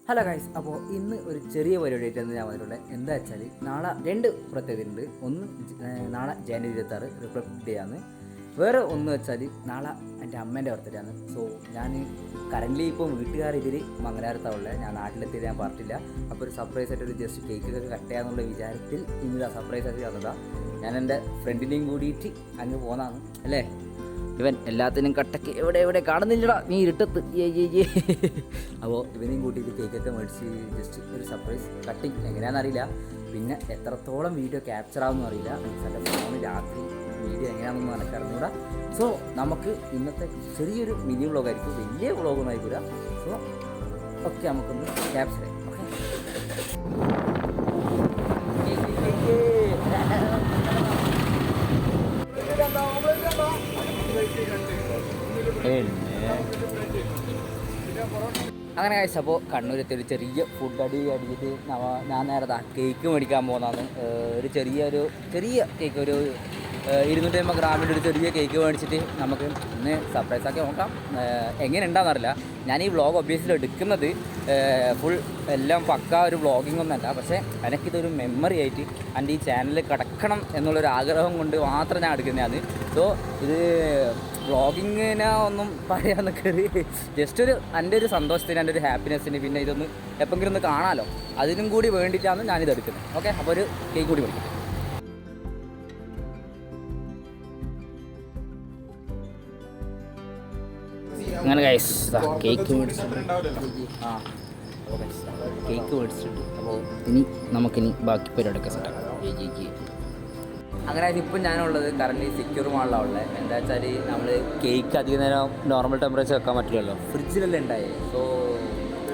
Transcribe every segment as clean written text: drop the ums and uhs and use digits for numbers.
Hello guys, അപ്പോൾ ഇന്ന് ഒരു ചെറിയ പരിപാടിയായിട്ടാണ് ഞാൻ വന്നിട്ടുള്ളത്. എന്താ വെച്ചാൽ നാളെ രണ്ട് പ്രത്യേകതയുണ്ട്. ഒന്ന് നാളെ ജനുവരി 26 റിപ്പബ്ലിക് ഡേ ആണ്. വേറെ ഒന്ന് വെച്ചാൽ നാളെ എൻ്റെ അമ്മേൻ്റെ ബർത്ത്ഡേ ആണ്. സോ ഞാൻ കറൻ്റ്ലി ഇപ്പോൾ വീട്ടുകാരിതിൽ മംഗലാപുരത്താണുള്ളത്. ഞാൻ നാട്ടിലെത്തിയത് ഞാൻ പറഞ്ഞിട്ടില്ല. അപ്പോൾ ഒരു സർപ്രൈസ് ആയിട്ട് ഒരു ജസ്റ്റ് കേക്കൊക്കെ കട്ട് ചെയ്യാന്നുള്ള വിചാരത്തിൽ ഇന്ന് സർപ്രൈസ് ആയിട്ട് വന്നതാണ്. ഞാൻ എൻ്റെ ഫ്രണ്ടിനെയും കൂടിയിട്ട് അങ്ങ് പോകുന്നതാണ് അല്ലേ. ഇവൻ എല്ലാത്തിനും കട്ടക്ക് എവിടെ കാണുന്നില്ലടാ നീ ഇരുട്ടത്ത്. അപ്പോൾ ഇവനെയും കൂട്ടിയിട്ട് കേക്കൊക്കെ മേടിച്ച് ജസ്റ്റ് ഒരു സർപ്രൈസ് കട്ടിങ് എങ്ങനെയാണെന്നറിയില്ല. പിന്നെ എത്രത്തോളം വീഡിയോ ക്യാപ്ചർ ആവുമെന്ന് അറിയില്ല. എൻ്റെ ഫോണ് രാത്രി വീഡിയോ എങ്ങനെയാണെന്ന് എനിക്ക് അറിഞ്ഞൂടാ. സോ നമുക്ക് ഇന്നത്തെ ചെറിയൊരു മിനി വ്ളോഗായിരിക്കും, വലിയ വ്ളോഗൊന്നും ആയിരിക്കില്ല. സോ ഓക്കെ, നമുക്കൊന്ന് ക്യാപ്ചർ ചെയ്യാം. അങ്ങനെ കഴിച്ച അപ്പോൾ കണ്ണൂരത്തെ ഒരു ചെറിയ ഫുഡ് അടിച്ചിട്ട് ഞാൻ നേരെ കേക്ക് മേടിക്കാൻ പോകുന്നതാണ്. ഒരു ചെറിയ കേക്ക്, ഒരു 250 ഗ്രാമിൻ്റെ ഒരു ചെറിയ കേക്ക് മേടിച്ചിട്ട് നമുക്ക് ഇന്ന് സർപ്രൈസ് ആക്കി നോക്കാം. എങ്ങനെ ഉണ്ടാകുന്നറിയില്ല. ഞാൻ ഈ വ്ളോഗ് ഒബ്വിയസ്ലി എടുക്കുന്നത് ഫുൾ എല്ലാം പക്ക ഒരു വ്ളോഗിങ് ഒന്നല്ല, പക്ഷേ എനിക്കിതൊരു മെമ്മറി ആയിട്ട് എൻ്റെ ഈ ചാനലിൽ കിടക്കണം എന്നുള്ളൊരു ആഗ്രഹം കൊണ്ട് മാത്രം ഞാൻ എടുക്കുന്നതാണ്. സോ ഇത് വ്ളോഗിങ്ങിനെ ഒന്നും പറയാൻ നിൽക്കരുത്, ജസ്റ്റ് എൻ്റെ ഒരു സന്തോഷത്തിന്, എൻ്റെ ഒരു ഹാപ്പിനെസ്സിന്, പിന്നെ ഇതൊന്ന് എപ്പോഴെങ്കിലും ഒന്ന് കാണാമല്ലോ, അതിനും കൂടി വേണ്ടിയിട്ടാണ് ഞാനിത് എടുക്കുന്നത്. ഓക്കെ, അപ്പോൾ ഒരു കേക്ക് കൂടി മേടിക്കും. അങ്ങനെ ഗൈസ് കേക്ക് മേടിച്ചിട്ടുണ്ട്. കേക്ക് മേടിച്ചിട്ടുണ്ട്. അപ്പോൾ നമുക്കിനി ബാക്കി പരിപാടിയൊക്കെ സെറ്റാക്കാം. അങ്ങനെ ഇപ്പം ഞാനുള്ളത് കറൻറ്റ്ലി സെക്യൂർ മാളിലാണ് ഉള്ളത്. എന്താ വെച്ചാൽ നമ്മൾ കേക്ക് അധികം നേരം നോർമൽ ടെമ്പറേച്ചർ വെക്കാൻ പറ്റില്ലല്ലോ, ഫ്രിഡ്ജിലെല്ലാം ഉണ്ടായി. സോ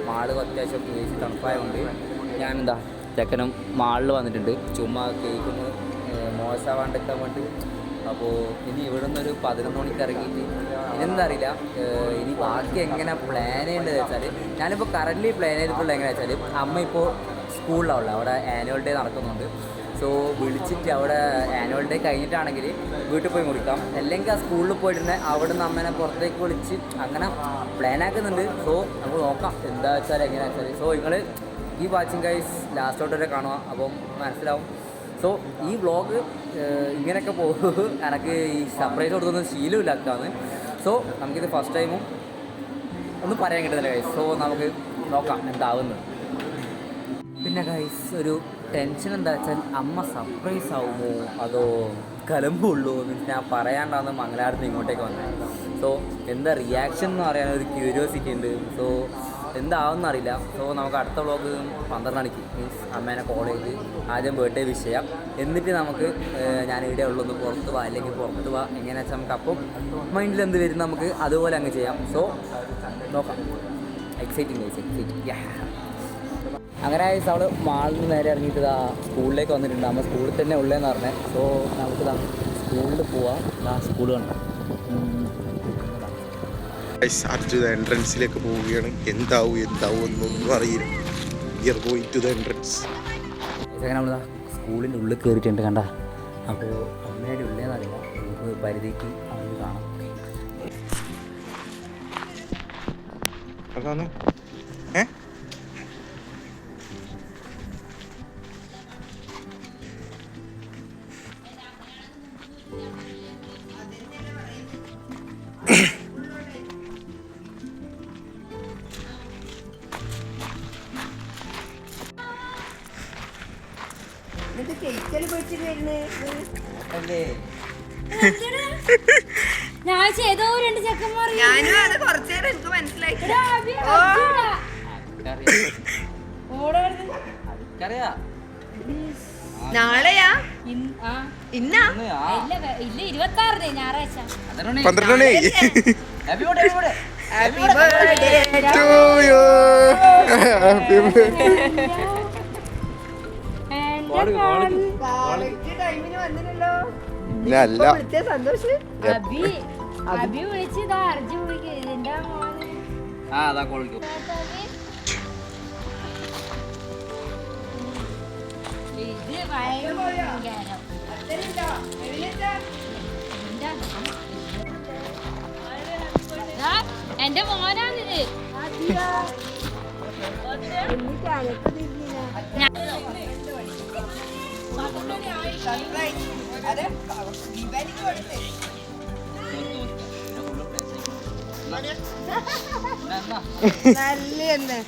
മാള് അത്യാവശ്യം കേക്ക് തണുപ്പായതുകൊണ്ട് ഞാനെന്താ ചെക്കനും മാളിൽ വന്നിട്ടുണ്ട്, ചുമ്മാ കേക്കൊന്ന് മോശമാവാണ്ടിരിക്കാൻ വേണ്ടി. അപ്പോൾ ഇനി ഇവിടെ നിന്നൊരു 11 മണിക്ക് ഇറങ്ങിയിട്ട് ഇതെന്താ അറിയില്ല, ഇനി ബാക്കി എങ്ങനെ പ്ലാൻ ചെയ്യേണ്ടത് വെച്ചാൽ, ഞാനിപ്പോൾ കറൻറ്റ്ലി പ്ലാൻ ചെയ്തിട്ടുള്ളത് എങ്ങനെയാ വെച്ചാൽ, അമ്മ ഇപ്പോൾ സ്കൂളിലാണ് ഉള്ളത്, അവിടെ ആനുവൽ ഡേ നടക്കുന്നുണ്ട്. സോ വിളിച്ചിട്ട് അവിടെ ആനുവൽ ഡേ കഴിഞ്ഞിട്ടാണെങ്കിൽ വീട്ടിൽ പോയി മുറിക്കാം, അല്ലെങ്കിൽ ആ സ്കൂളിൽ പോയിട്ട് തന്നെ അവിടെ നിന്ന് അമ്മേനെ പുറത്തേക്ക് വിളിച്ച് അങ്ങനെ പ്ലാൻ ആക്കുന്നുണ്ട്. സോ നമുക്ക് നോക്കാം എന്താ വെച്ചാൽ എങ്ങനെയാ വെച്ചാൽ. സോ നിങ്ങൾ ഈ വാച്ചിങ് ഗൈസ് ലാസ്റ്റോട്ട് വരെ കാണുക, അപ്പം മനസ്സിലാവും. സോ ഈ വ്ളോഗ് ഇങ്ങനെയൊക്കെ പോകും. എനിക്ക് ഈ സർപ്രൈസ് കൊടുത്തൊന്നും ശീലമില്ലാത്തതാണ്. സോ നമുക്കിത് ഫസ്റ്റ് ടൈമും ഒന്നും പറയാൻ കിട്ടുന്നില്ല ഗൈസ്. സോ നമുക്ക് നോക്കാം എന്താവുന്നത്. പിന്നെ ഗൈസ് ഒരു ടെൻഷൻ എന്താ വെച്ചാൽ, അമ്മ സർപ്രൈസ് ആവുമോ അതോ കലമ്പുള്ളൂ മീൻസ് ഞാൻ പറയാണ്ടാന്ന് മംഗലാപുരത്ത് ഇങ്ങോട്ടേക്ക് വന്നത്. സോ എന്താ റിയാക്ഷൻ എന്ന് പറയാനൊരു ക്യൂരിയോസിറ്റി ഉണ്ട്. സോ എന്താവുമെന്ന് അറിയില്ല. സോ നമുക്ക് അടുത്ത വ്ളോഗ് 12 മണിക്ക് മീൻസ് അമ്മേനെ കോൾ ചെയ്ത് ആദ്യം ബർത്ത്ഡേ വിഷ് ചെയ്യാം, എന്നിട്ട് നമുക്ക് ഞാൻ ഇവിടെ ഉള്ളൊന്ന് പുറത്ത് പോവാം, അല്ലെങ്കിൽ പുറത്ത് പോവാം, എങ്ങനെയാ വെച്ചാൽ നമുക്ക് അപ്പം മൈൻഡിൽ എന്ത് വരും നമുക്ക് അതുപോലെ അങ്ങ് ചെയ്യാം. സോ നോക്കാം. എക്സൈറ്റിംഗ്. അങ്ങനെ അവൾ മാളിൽ നിന്ന് നേരെ ഇറങ്ങിയിട്ട് സ്കൂളിലേക്ക് വന്നിട്ടുണ്ട്. അമ്മ സ്കൂളിൽ തന്നെ ഉള്ളതെന്ന് പറഞ്ഞത്. സോ നമുക്ക് സ്കൂളിൽ പോവാം. സ്കൂൾ കണ്ടു അർജുന എൻട്രൻസിലേക്ക് പോവുകയാണ്. എന്താവും എന്നൊന്നും അറിയില്ല. നമ്മൾ സ്കൂളിൻ്റെ ഉള്ളിൽ കയറിയിട്ടുണ്ട് കണ്ട. അപ്പോൾ അമ്മയുടെ ഉള്ളതെന്ന് അറിയില്ല, നമുക്ക് പരിധിക്ക് അവന് കാണാം. അതാണ് ഞാൻ ചെയ്തോ 2 ചെക്കന്മാർ. ഞാനും അത് കുറച്ചേരം എനിക്ക് മനസ്സിലായി. നാളെയാ ഇന്നാ ഇല്ല 26 ഞായറാഴ്ച 12 മണി. Happy birthday to you. Happy birthday. ടൈമിന് വന്നില്ലല്ലോ. അല്ല സന്തോഷം. അബി വിളിച്ചതാ, അർജു വിളിക്കാ മോനെ. ഇത് ഭയങ്കരം. എന്റെ മോനാണിത്.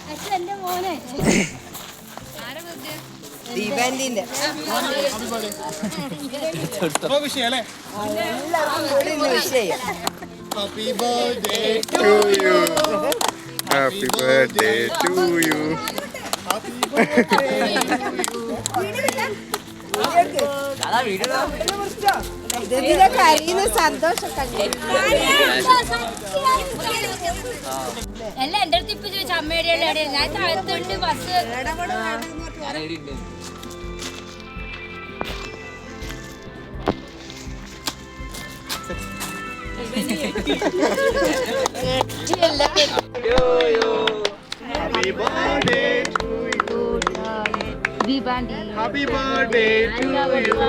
അച്ഛൻ എന്റെ മോനെ ദീപാന്റിന്റെ വിഷയം Happy birthday to you. Happy birthday to you. കരയുന്ന സന്തോഷം എല്ലാം എന്റെ അടുത്ത് ഇപ്പൊ ചോദിച്ചു അമ്മയുടെ ഞാൻ താഴത്തോണ്ട് bus Happy birthday to you. ദീപാന്റി Happy birthday to you.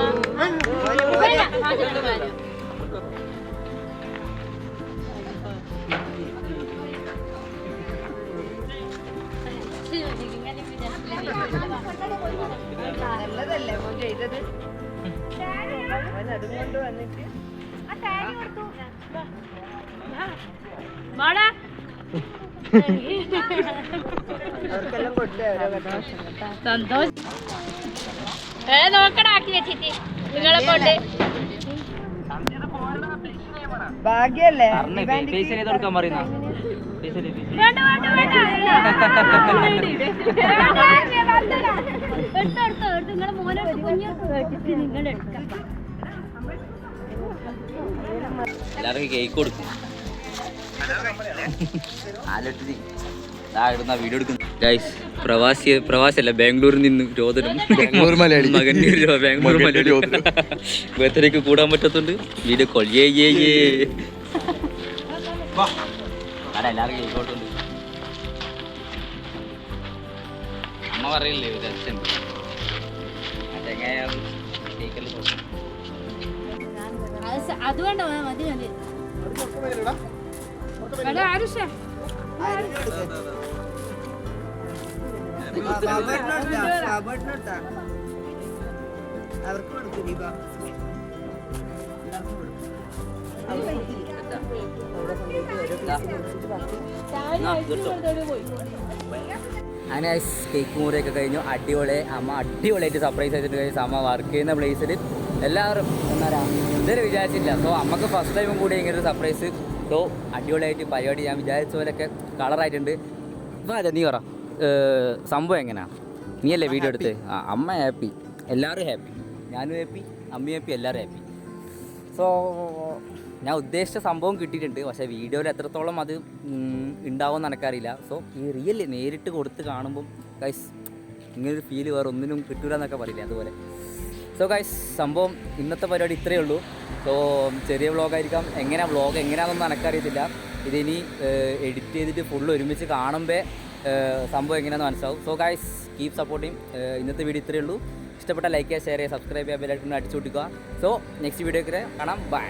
നല്ലതല്ലേ മോൻ ചെയ്തത് അവൻ അതും കൊണ്ട് വന്നിട്ട് അവർക്കെല്ലാം കൊടുത്തേ ഓരോ കഥാശം കേട്ടാ സന്തോഷം നോക്കടാക്കി വെച്ചിട്ട് നിങ്ങളെ കൊണ്ട് ഭാഗ്യല്ലേ കൊടുക്കാൻ പറയുന്ന വേണ്ട വേണ്ട വേണ്ട എടുത്തോ നിങ്ങളെ മോനോട്ട് കുഞ്ഞോട്ട് വെച്ചിട്ട് നിങ്ങൾ എടുക്കാം എല്ലാവർക്കും കേക്ക് കൊടുക്കും വീഡിയോ എടുക്കുന്നു ഗൈസ് പ്രവാസിയല്ല ബാംഗ്ലൂരിൽ നിന്ന് രോദനും ബാംഗ്ലൂർ മലയാളി. മകൻ്റെ ബാംഗ്ലൂർ മലയാളി ബർത്ത്ഡേക്ക് കൂടാൻ പറ്റത്തുണ്ട് വീഡിയോ കോൾ എല്ലാവർക്കും കേക്ക് കൊടുക്കുന്നുണ്ട് അമ്മ പറയില്ലേ ഒരു അച്ഛൻ അതെങ്ങനെയാണ് കേക്കെല്ലാം കൊടുക്കും അത് വേണ്ട മതി മതി ആരുഷ അവർക്ക് കൊടുക്കും ദീപ അങ്ങനെ കേക്ക് മുറിയൊക്കെ കഴിഞ്ഞു അടിപൊളി അമ്മ അടിപൊളിയായിട്ട് സർപ്രൈസ് ചെയ്തിട്ട് കഴിഞ്ഞു അമ്മ വർക്ക് ചെയ്യുന്ന പ്ലേസിൽ എല്ലാവരും എന്താ പറയുക ഇതുവരെ വിചാരിച്ചില്ല സോ അമ്മക്ക് ഫസ്റ്റ് ടൈമും കൂടി ഇങ്ങനെ ഒരു സർപ്രൈസ് സോ അടിപൊളിയായിട്ട് പരിപാടി ഞാൻ വിചാരിച്ച പോലെയൊക്കെ കളറായിട്ടുണ്ട് ഇപ്പോൾ അതെ നീ പറ സംഭവം എങ്ങനെയാണ് നീയല്ലേ വീഡിയോ എടുത്ത് ആ അമ്മ ഹാപ്പി എല്ലാവരും ഹാപ്പി ഞാനും ഹാപ്പി അമ്മയും ഹാപ്പി എല്ലാവരും ഹാപ്പി സോ ഞാൻ ഉദ്ദേശിച്ച സംഭവം കിട്ടിയിട്ടുണ്ട് പക്ഷേ വീഡിയോയിൽ എത്രത്തോളം അത് ഉണ്ടാവുമെന്ന് എനിക്കറിയില്ല സോ ഈ റിയൽ നേരിട്ട് കൊടുത്ത് കാണുമ്പം ഗൈസ് ഇങ്ങനൊരു ഫീല് വേറെ ഒന്നിനും കിട്ടൂല എന്നൊക്കെ പറയില്ലേ അതുപോലെ സോ ഗൈസ് സംഭവം ഇന്നത്തെ പരിപാടി ഇത്രയേ ഉള്ളൂ സോ ചെറിയ വ്ളോഗായിരിക്കാം എങ്ങനെയാണ് വ്ളോഗ് എങ്ങനെയാണെന്നൊന്നും എനിക്കറിയത്തില്ല ഇതിനി എഡിറ്റ് ചെയ്തിട്ട് ഫുള്ള് ഒരുമിച്ച് കാണുമ്പോൾ സംഭവം എങ്ങനെയാണെന്ന് മനസ്സിലാവും സോ ഗൈസ് കീപ് സപ്പോർട്ടിങ് ഇന്നത്തെ വീഡിയോ ഇത്രയേ ഉള്ളൂ ഇഷ്ടപ്പെട്ട ലൈക്ക് ചെയ്യുക ഷെയർ ചെയ്യുക സബ്സ്ക്രൈബ് ചെയ്യുക ബെൽ ഐക്കൺ അടിച്ചു കൊടുക്കുക സോ നെക്സ്റ്റ് വീഡിയോ കാണാം ബൈ